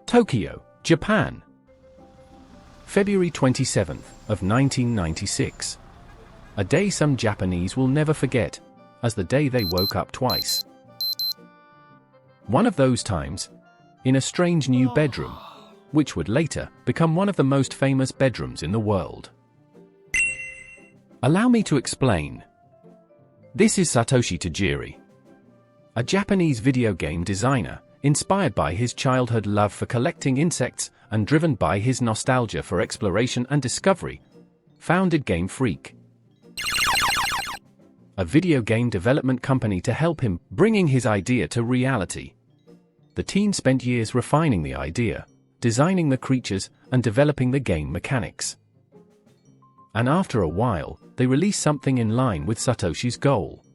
Tokyo, Japan. February 27th of 1996. A day some Japanese will never forget, as the day they woke up twice. One of those times, in a strange new bedroom, which would later become one of the most famous bedrooms in the world. Allow me to explain. This is Satoshi Tajiri, a Japanese video game designer, inspired by his childhood love for collecting insects and driven by his nostalgia for exploration and discovery, founded Game Freak, a video game development company to help him bringing his idea to reality. The teen spent years refining the idea, designing the creatures, and developing the game mechanics. And after a while, they released something in line with Satoshi's goal.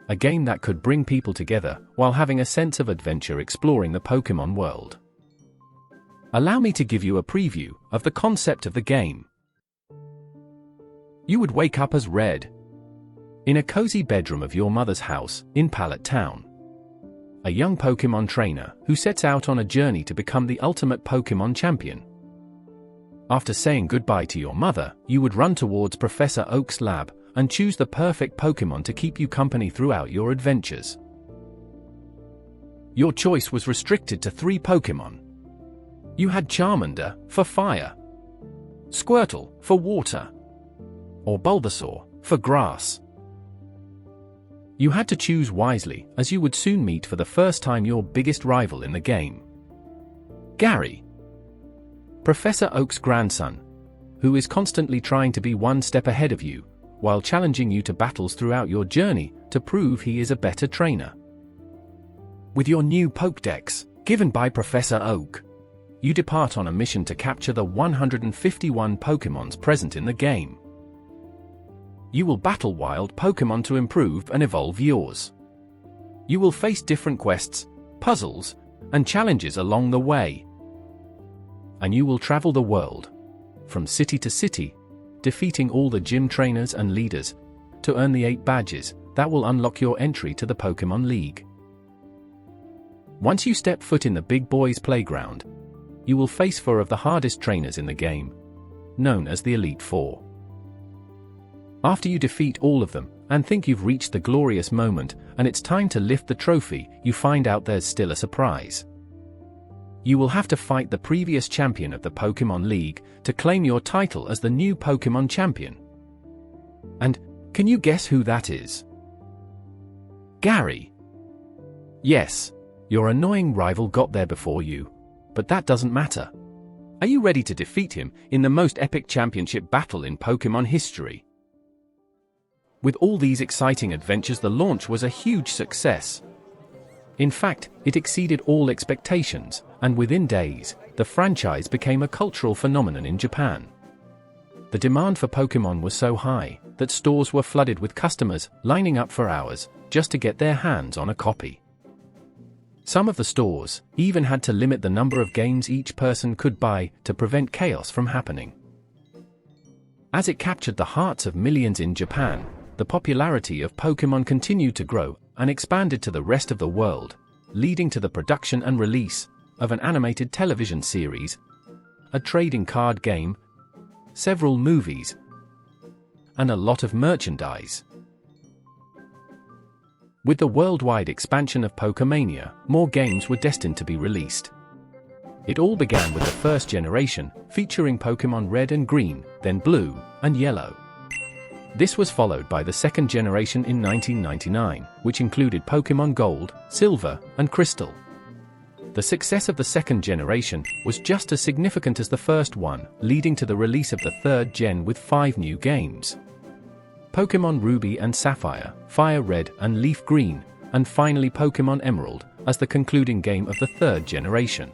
A game that could bring people together while having a sense of adventure exploring the Pokémon world. Allow me to give you a preview of the concept of the game. You would wake up as Red in a cozy bedroom of your mother's house in Pallet Town. A young Pokémon trainer who sets out on a journey to become the ultimate Pokémon champion. After saying goodbye to your mother, you would run towards Professor Oak's lab and choose the perfect Pokémon to keep you company throughout your adventures. Your choice was restricted to 3 Pokémon. You had Charmander for fire, Squirtle for water, or Bulbasaur for grass. You had to choose wisely, as you would soon meet for the first time your biggest rival in the game, Gary, Professor Oak's grandson, who is constantly trying to be one step ahead of you, while challenging you to battles throughout your journey to prove he is a better trainer. With your new Pokédex, given by Professor Oak, you depart on a mission to capture the 151 Pokémons present in the game. You will battle wild Pokémon to improve and evolve yours. You will face different quests, puzzles, and challenges along the way. And you will travel the world, from city to city, defeating all the gym trainers and leaders, to earn the 8 badges that will unlock your entry to the Pokémon League. Once you step foot in the big boys' playground, you will face 4 of the hardest trainers in the game, known as the Elite Four. After you defeat all of them, and think you've reached the glorious moment, and it's time to lift the trophy, you find out there's still a surprise. You will have to fight the previous champion of the Pokémon League to claim your title as the new Pokémon champion. And, can you guess who that is? Gary. Yes, your annoying rival got there before you, but that doesn't matter. Are you ready to defeat him in the most epic championship battle in Pokémon history? With all these exciting adventures, the launch was a huge success. In fact, it exceeded all expectations, and within days, the franchise became a cultural phenomenon in Japan. The demand for Pokémon was so high that stores were flooded with customers lining up for hours just to get their hands on a copy. Some of the stores even had to limit the number of games each person could buy to prevent chaos from happening. As it captured the hearts of millions in Japan, the popularity of Pokémon continued to grow and expanded to the rest of the world, leading to the production and release of an animated television series, a trading card game, several movies, and a lot of merchandise. With the worldwide expansion of Pokémania, more games were destined to be released. It all began with the first generation, featuring Pokémon Red and Green, then Blue and Yellow. This was followed by the second generation in 1999, which included Pokémon Gold, Silver, and Crystal. The success of the second generation was just as significant as the first one, leading to the release of the third gen with 5 new games: Pokémon Ruby and Sapphire, Fire Red and Leaf Green, and finally Pokémon Emerald, as the concluding game of the third generation.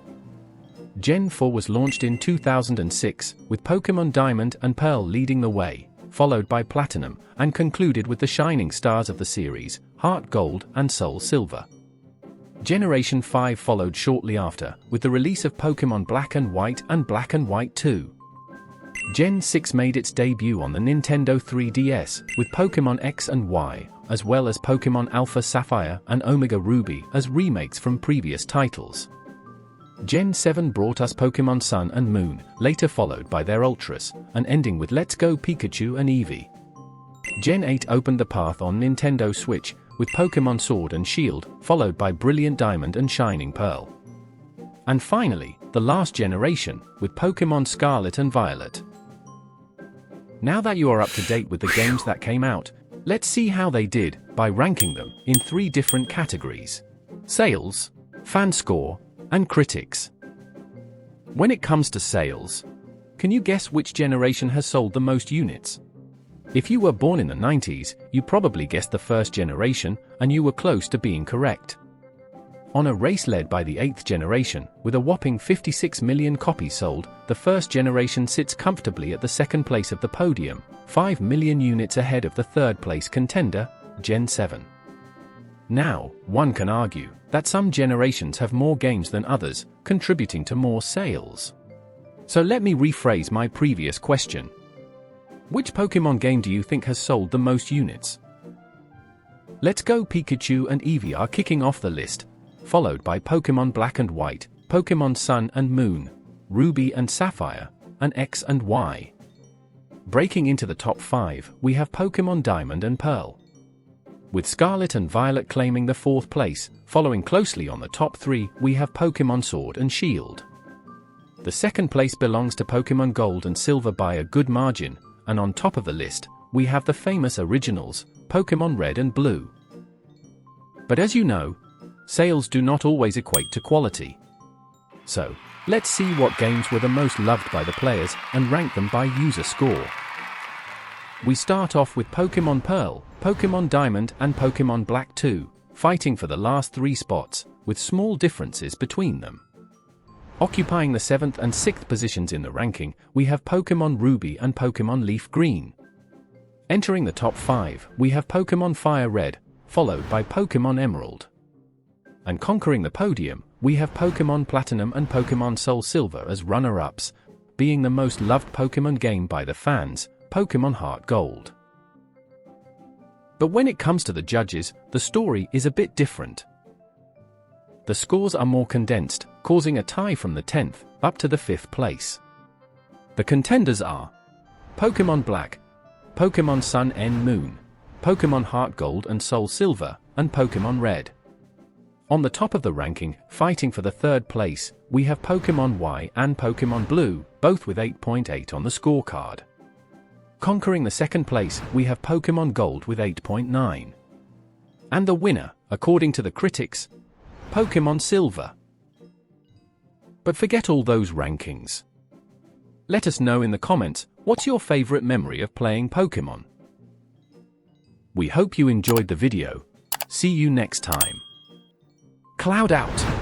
Gen 4 was launched in 2006, with Pokémon Diamond and Pearl leading the way, followed by Platinum, and concluded with the shining stars of the series, Heart Gold and Soul Silver. Generation 5 followed shortly after, with the release of Pokémon Black and White and Black and White 2. Gen 6 made its debut on the Nintendo 3DS, with Pokémon X and Y, as well as Pokémon Alpha Sapphire and Omega Ruby as remakes from previous titles. Gen 7 brought us Pokemon Sun and Moon, later followed by their Ultras, and ending with Let's Go Pikachu and Eevee. Gen 8 opened the path on Nintendo Switch, with Pokemon Sword and Shield, followed by Brilliant Diamond and Shining Pearl. And finally, the last generation, with Pokemon Scarlet and Violet. Now that you are up to date with the games that came out, let's see how they did, by ranking them in 3 different categories: sales, fan score, and critics. When it comes to sales, can you guess which generation has sold the most units? If you were born in the 90s, you probably guessed the first generation, and you were close to being correct. On a race led by the 8th generation, with a whopping 56 million copies sold, the first generation sits comfortably at the second place of the podium, 5 million units ahead of the third place contender, Gen 7. Now, one can argue that some generations have more games than others, contributing to more sales. So let me rephrase my previous question. Which Pokemon game do you think has sold the most units? Let's Go Pikachu and Eevee are kicking off the list, followed by Pokemon Black and White, Pokemon Sun and Moon, Ruby and Sapphire, and X and Y. Breaking into the top 5, we have Pokemon Diamond and Pearl, with Scarlet and Violet claiming the 4th place. Following closely on the top 3, we have Pokemon Sword and Shield. The second place belongs to Pokemon Gold and Silver by a good margin, and on top of the list, we have the famous originals, Pokemon Red and Blue. But as you know, sales do not always equate to quality. So, let's see what games were the most loved by the players and rank them by user score. We start off with Pokemon Pearl, Pokemon Diamond and Pokemon Black 2, fighting for the last 3 spots, with small differences between them. Occupying the 7th and 6th positions in the ranking, we have Pokemon Ruby and Pokemon Leaf Green. Entering the top 5, we have Pokemon Fire Red, followed by Pokemon Emerald. And conquering the podium, we have Pokemon Platinum and Pokemon Soul Silver as runner-ups, being the most loved Pokemon game by the fans, Pokemon Heart Gold. But when it comes to the judges, the story is a bit different. The scores are more condensed, causing a tie from the 10th up to the 5th place. The contenders are Pokemon Black, Pokemon Sun and Moon, Pokemon Heart Gold and Soul Silver, and Pokemon Red. On the top of the ranking, fighting for the 3rd place, we have Pokemon Y and Pokemon Blue, both with 8.8 on the scorecard. Conquering the 2nd place, we have Pokemon Gold with 8.9. And the winner, according to the critics, Pokemon Silver. But forget all those rankings. Let us know in the comments, what's your favorite memory of playing Pokemon? We hope you enjoyed the video. See you next time. Cloud out!